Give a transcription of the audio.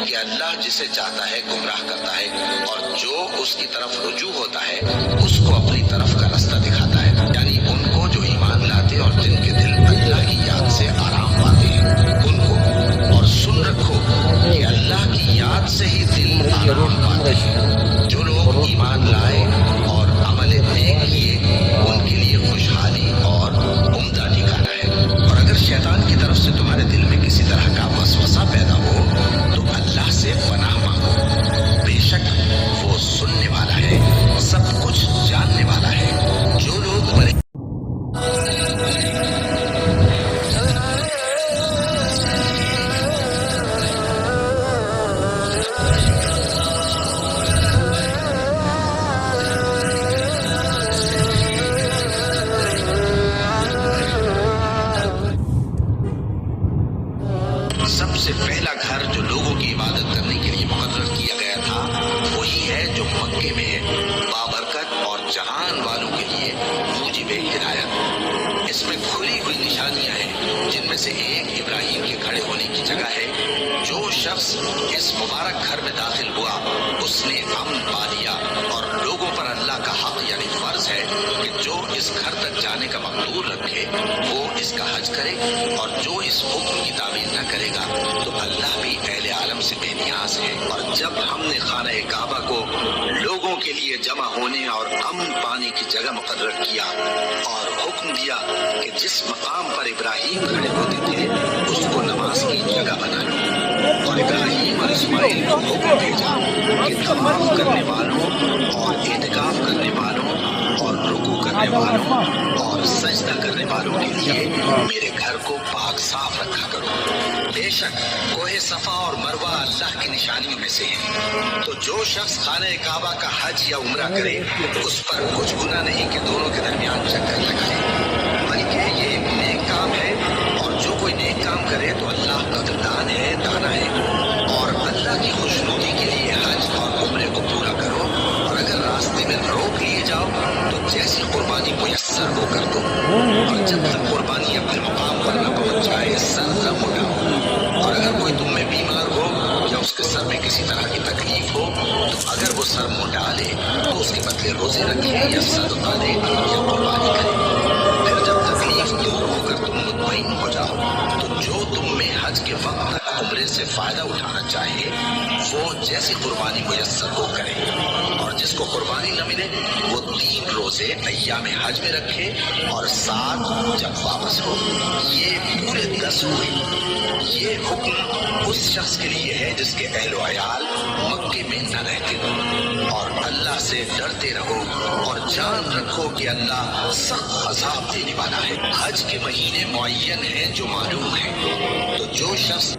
کہ اللہ جسے چاہتا ہے گمراہ کرتا ہے اور جو اس کی طرف رجوع ہوتا ہے اس کو اپنی طرف کا رستہ دکھاتا ہے، یعنی ان کو جو ایمان لاتے اور جن کے دل اللہ کی یاد سے آرام پاتے ہیں ان کو۔ اور سن رکھو کہ اللہ کی یاد سے ہی دل آرام پاتے ہیں۔ جو لوگ ایمان لائے اور عمل نیک کیے ان کے لیے خوشحالی اور عمدہ ٹھکانہ ہے۔ اور اگر شیطان کی طرف سے تمہارے دل میں کسی طرح کا وسوسہ پیدا ہو تو اللہ سے پناہ مانگو، بے شک وہ سننے والا ہے، سب کچھ جاننے والا ہے۔ جو لوگ بڑے سب سے پہلا گھر جو لوگوں کی عبادت کرنے کے لیے مقرر کیا گیا تھا وہی ہے جو مکے میں ہے، بابرکت اور جہان والوں کے لیے موجب ہدایت۔ اس میں کھلی ہوئی نشانیاں ہیں جن میں سے ایک ابراہیم کے کھڑے ہونے کی جگہ ہے۔ جو شخص اس مبارک گھر میں داخل ہوا اس نے امن پا لیا، اور لوگوں پر اللہ کا حق یعنی فرض ہے کہ جو اس گھر تک جانے کا مقدور رکھے وہ اس کا حج کرے، اور جو اس حکم کی تعمیل نہ کرے گا تو اللہ بھی اہل عالم سے بے نیاز ہے۔ اور جب ہم نے خانہ کعبہ کو لوگوں کے لیے جمع ہونے اور امن پانے کی جگہ مقرر کیا اور حکم دیا کہ جس مقام پر ابراہیم کھڑے ہوتے تھے اس کو نماز کی جگہ بنا لو، اور ابراہیم اور اسماعیل کو حکم بھیجا کہ طواف کرنے والوں اور اعتکاف کرنے والوں اور رکوع کرنے والوں اور سجدہ کرنے والوں کے لیے میرے گھر کو پاک صاف رکھا کرو۔ بے شک کوہ صفا اور مروہ اللہ کی نشانیوں میں سے ہیں، تو جو شخص خانہ کعبہ کا حج یا عمرہ کرے اس پر کچھ گناہ نہیں کہ دونوں کے درمیان چکر لگائے، بلکہ یہ ایک نیک کام ہے، اور جو کوئی نیک کام کرے تو اللہ قدردان ہے، دانا ہے۔ اور اللہ کی خوشنودی کے لیے حج اور عمرے کو پورا کرو، اور اگر راستے میں روک لیے جاؤ تو جیسی قربانی میسر ہو کر دو، اور جب تک قربانی اپنے مقام پر نہ پہنچ جائے سر نہ اٹھاؤ۔ اور اگر کوئی تم میں بیمار ہو یا اس کے سر میں کسی طرح کی تکلیف ہو تو اگر وہ سر منہ ڈالے تو اس کے بدلے روزے رکھے یا صدقہ دے یا قربانی کرے۔ پھر جب تکلیف دور ہو کر تم مطمئن ہو جاؤ تو جو تم میں حج کے وقت تک عمرے سے فائدہ اٹھانا چاہے وہ جیسی قربانی میسر ہو کرے، اور جس کو قربانی نہ ملے وہ 3 روزے ایام حج میں رکھے اور 7 جب واپس ہو، یہ پورے 10 ہوئے۔ یہ حکم اس شخص کے لیے ہے جس کے اہل و عیال مکے میں نہ رہتے ہوں۔ اور اللہ سے ڈرتے رہو اور جان رکھو کہ اللہ سخت عذاب دینے والا ہے۔ حج کے مہینے معین ہیں جو معلوم ہیں، تو جو شخص